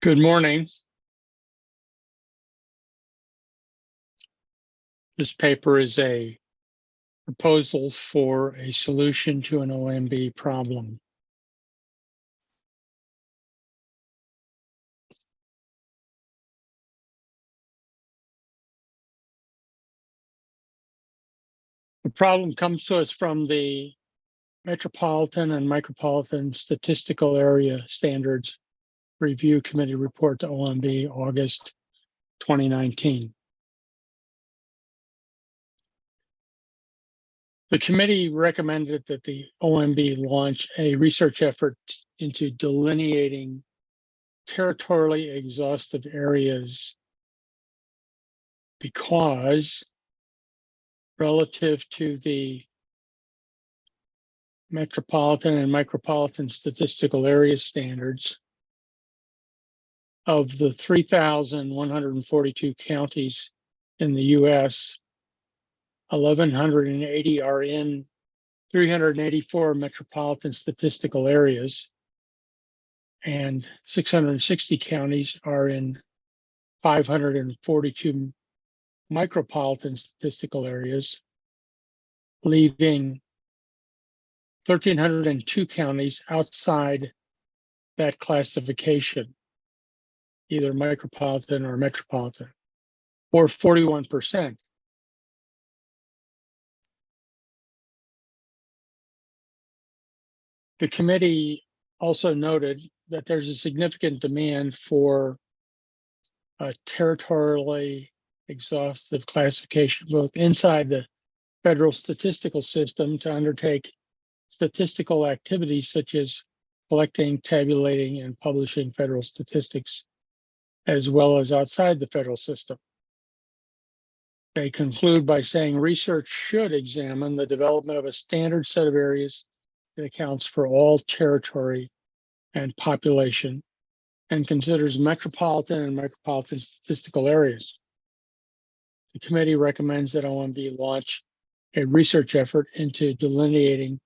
Good morning. This paper is a proposal for a solution to an OMB problem. The problem comes to us from the Metropolitan and Micropolitan Statistical Area Standards Review Committee report to OMB August 2019. The committee recommended that the OMB launch a research effort into delineating territorially exhaustive areas because relative to the Metropolitan and Micropolitan Statistical Area Standards, of the 3,142 counties in the US, 1,180 are in 384 metropolitan statistical areas, and 660 counties are in 542 micropolitan statistical areas, leaving 1,302 counties outside that classification, either micropolitan or metropolitan, or 41%. The committee also noted that there's a significant demand for a territorially exhaustive classification, both inside the federal statistical system to undertake statistical activities such as collecting, tabulating, and publishing federal statistics, as well as outside the federal system. They conclude by saying research should examine the development of a standard set of areas that accounts for all territory and population and considers metropolitan and micropolitan statistical areas. The committee recommends that OMB launch a research effort into delineating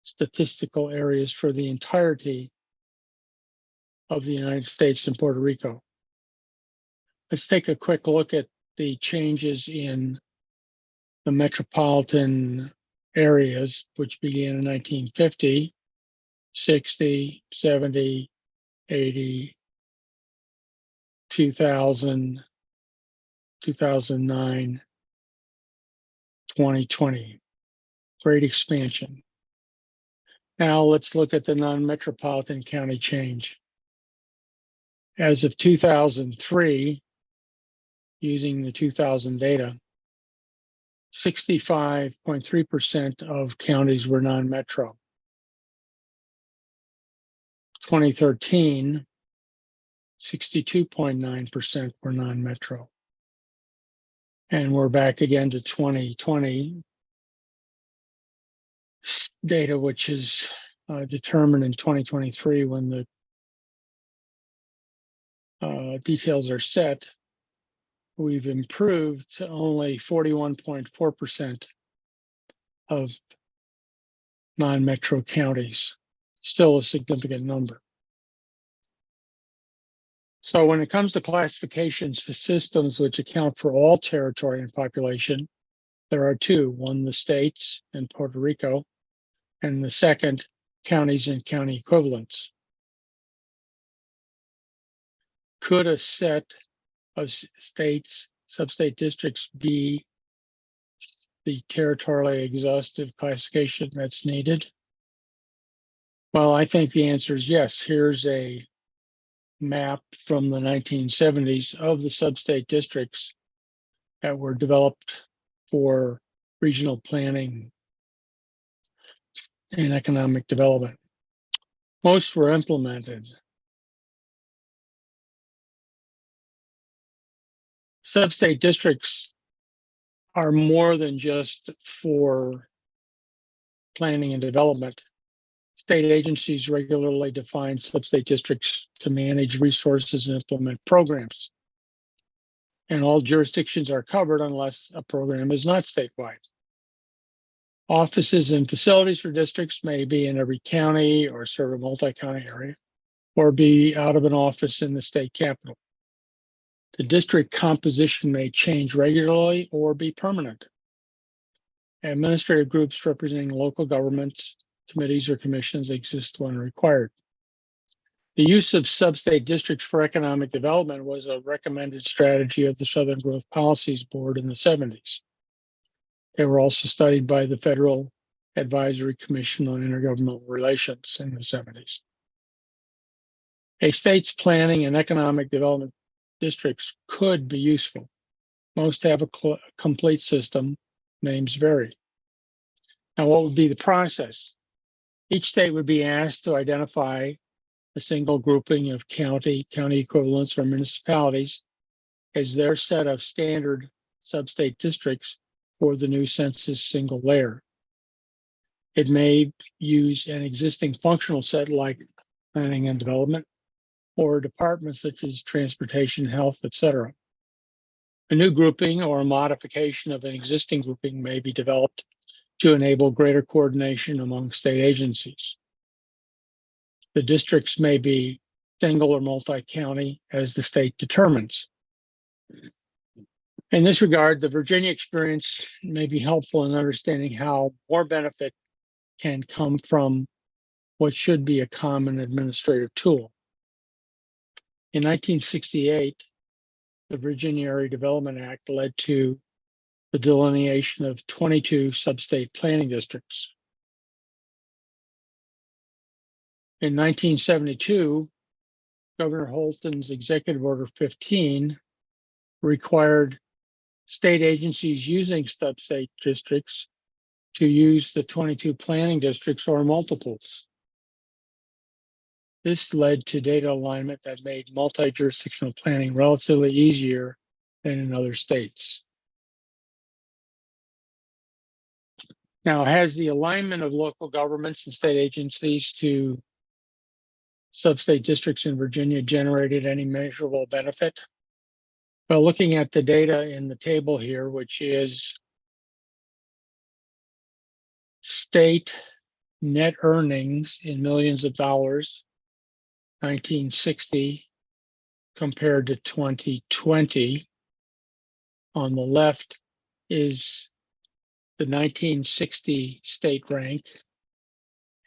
statistical areas for the entirety of the United States and Puerto Rico. Let's take a quick look at the changes in the metropolitan areas, which began in 1950, 60, 70, 80, 2000, 2009, 2020. Great expansion. Now let's look at the non-metropolitan county change. As of 2003, using the 2000 data, 65.3% of counties were non-metro. 2013, 62.9% were non-metro. And we're back again to 2020 data, which is determined in 2023 when the details are set. We've improved to only 41.4% of non-metro counties, still a significant number. So when it comes to classifications for systems which account for all territory and population, there are two: one, the states and Puerto Rico, and the second, counties and county equivalents. Could a set of states, sub-state districts, be the territorially exhaustive classification that's needed? Well, I think the answer is yes. Here's a map from the 1970s of the sub-state districts that were developed for regional planning and economic development. Most were implemented. Sub-state districts are more than just for planning and development. State agencies regularly define sub-state districts to manage resources and implement programs. And all jurisdictions are covered unless a program is not statewide. Offices and facilities for districts may be in every county or serve a multi-county area, or be out of an office in the state capital. The district composition may change regularly or be permanent. Administrative groups representing local governments, committees, or commissions exist when required. The use of sub-state districts for economic development was a recommended strategy of the Southern Growth Policies Board in the 70s. They were also studied by the Federal Advisory Commission on Intergovernmental Relations in the 70s. A state's planning and economic development districts could be useful. Most have a complete system. Names vary. Now, what would be the process? Each state would be asked to identify a single grouping of county equivalents, or municipalities as their set of standard sub-state districts for the new census single layer. It may use an existing functional set like planning and development, or departments such as transportation, health, etc. A new grouping or a modification of an existing grouping may be developed to enable greater coordination among state agencies. The districts may be single or multi-county as the state determines. In this regard, the Virginia experience may be helpful in understanding how more benefit can come from what should be a common administrative tool. In 1968, the Virginia Area Development Act led to the delineation of 22 sub-state planning districts. In 1972, Governor Holton's Executive Order 15 required state agencies using sub-state districts to use the 22 planning districts or multiples. This led to data alignment that made multi-jurisdictional planning relatively easier than in other states. Now, has the alignment of local governments and state agencies to sub-state districts in Virginia generated any measurable benefit? Well, looking at the data in the table here, which is state net earnings in millions of dollars, 1960 compared to 2020. On the left is the 1960 state rank,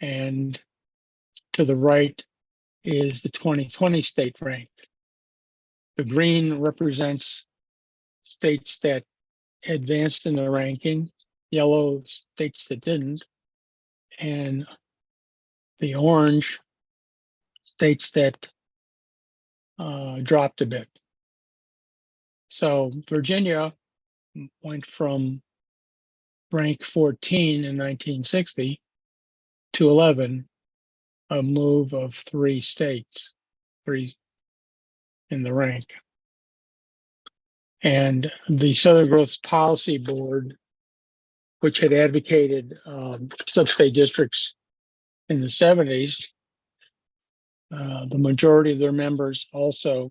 and to the right is the 2020 state rank. The green represents states that advanced in the ranking, yellow states that didn't, and the orange states that dropped a bit. So Virginia went from rank 14 in 1960 to 11, a move of 3 states, 3 in the rank. And the Southern Growth Policy Board, which had advocated sub-state districts in the 70s, the majority of their members also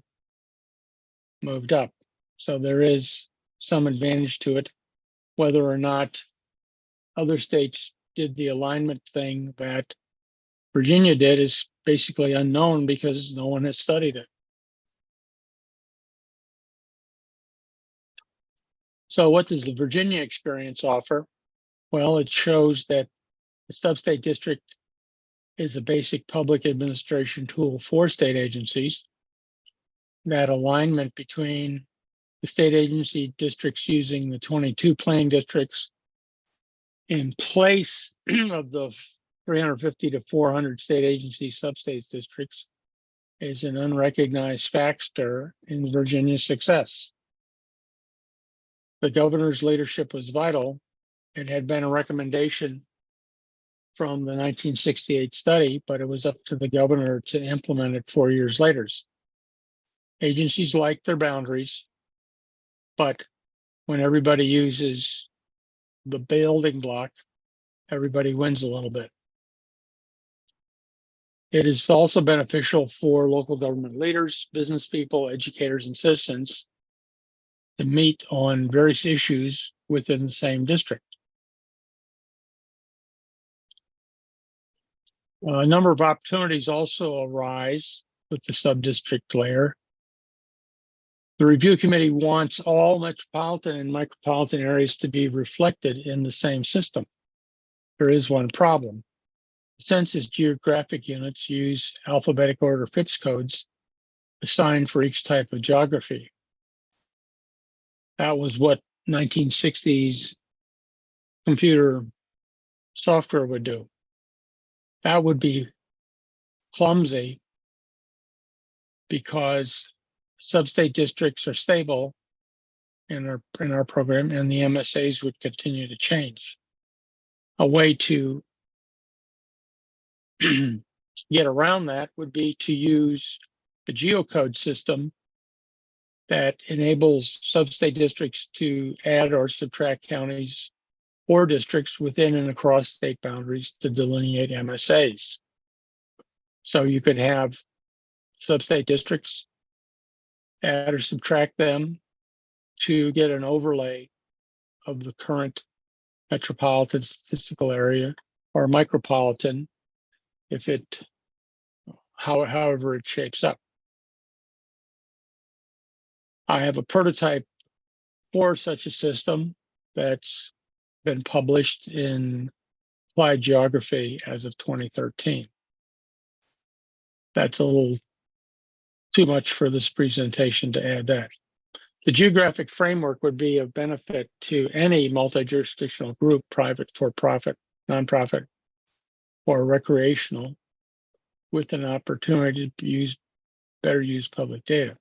moved up. So there is some advantage to it. Whether or not other states did the alignment thing that Virginia did is basically unknown because no one has studied it. So what does the Virginia experience offer? Well, it shows that the sub-state district is a basic public administration tool for state agencies. That alignment between the state agency districts using the 22 planning districts in place of the 350 to 400 state agency sub-state districts is an unrecognized factor in Virginia's success. The governor's leadership was vital. It had been a recommendation from the 1968 study, but it was up to the governor to implement it 4 years later. Agencies like their boundaries, but when everybody uses the building block, everybody wins a little bit. It is also beneficial for local government leaders, business people, educators, and citizens to meet on various issues within the same district. A number of opportunities also arise with the sub-district layer. The review committee wants all metropolitan and micropolitan areas to be reflected in the same system. There is one problem. The census geographic units use alphabetic order FIPS codes assigned for each type of geography. That was what 1960s computer software would do. That would be clumsy because sub-state districts are stable in our program, and the MSAs would continue to change. A way to get around that would be to use a geocode system that enables sub-state districts to add or subtract counties or districts within and across state boundaries to delineate MSAs. So you could have sub-state districts, add or subtract them to get an overlay of the current metropolitan statistical area or micropolitan, if it, however it shapes up. I have a prototype for such a system that's been published in Applied Geography as of 2013. That's a little too much for this presentation to add that. The geographic framework would be of benefit to any multi-jurisdictional group, private, for-profit, nonprofit, or recreational, with an opportunity to better use public data.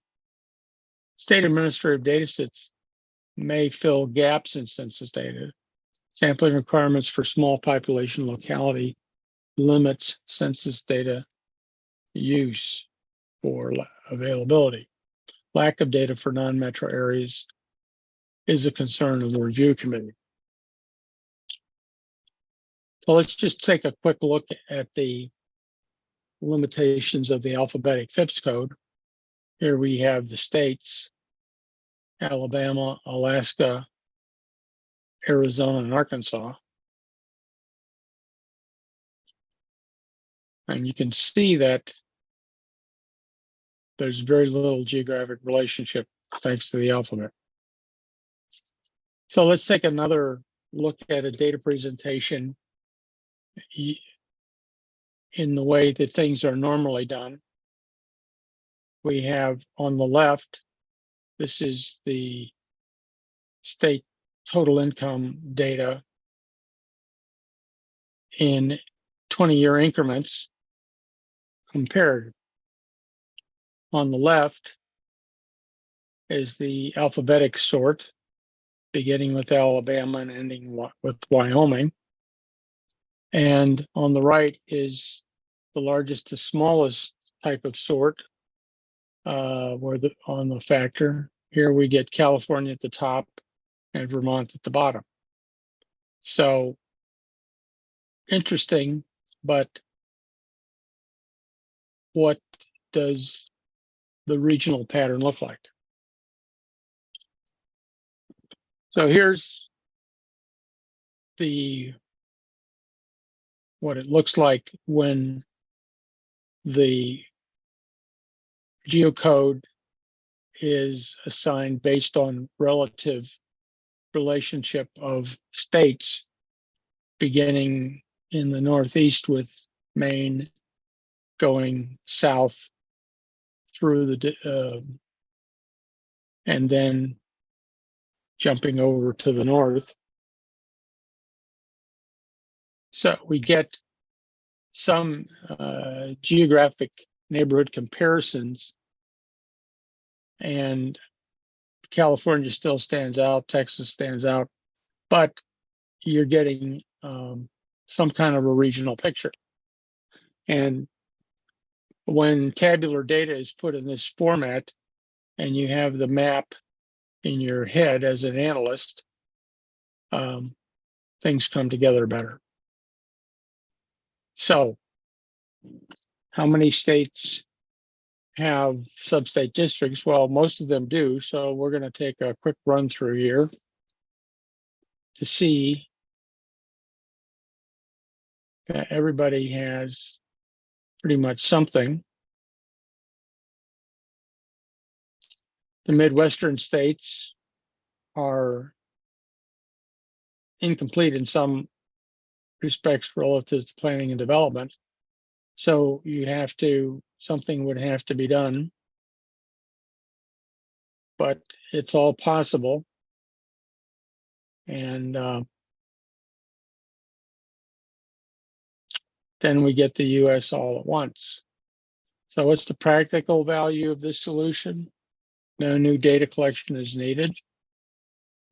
State administrative data sets may fill gaps in census data. Sampling requirements for small population locality limits census data use for availability. Lack of data for non-metro areas is a concern of the review committee. So let's just take a quick look at the limitations of the alphabetic FIPS code. Here we have the states: Alabama, Alaska, Arizona, and Arkansas. And you can see that there's very little geographic relationship thanks to the alphabet. So let's take another look at a data presentation in the way that things are normally done. We have on the left, this is the state total income data in 20-year increments compared. On the left is the alphabetic sort, beginning with Alabama and ending with Wyoming. And on the right is the largest to smallest type of sort, on the factor. Here we get California at the top and Vermont at the bottom. So interesting, but what does the regional pattern look like? So here's what it looks like when the geocode is assigned based on relative relationship of states, beginning in the Northeast with Maine, going south through and then jumping over to the north. So we get some geographic neighborhood comparisons, and California still stands out, Texas stands out, but you're getting some kind of a regional picture. And when tabular data is put in this format and you have the map in your head as an analyst, things come together better. So how many states have sub-state districts? Well, most of them do. So we're going to take a quick run through here to see that everybody has pretty much something. The Midwestern states are incomplete in some respects relative to planning and development. So something would have to be done, but it's all possible. And then we get the US all at once. So what's the practical value of this solution? No new data collection is needed.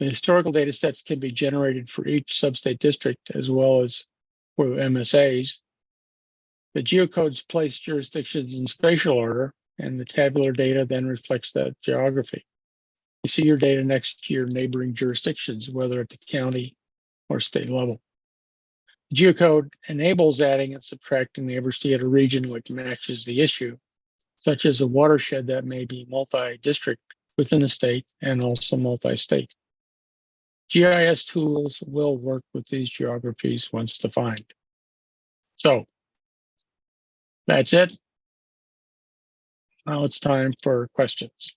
The historical data sets can be generated for each sub-state district as well as for MSAs. The geocodes place jurisdictions in spatial order, and the tabular data then reflects that geography. You see your data next to your neighboring jurisdictions, whether at the county or state level. The geocode enables adding and subtracting neighbors to get a region which matches the issue, such as a watershed that may be multi-district within a state and also multi-state. GIS tools will work with these geographies once defined. So that's it. Now it's time for questions.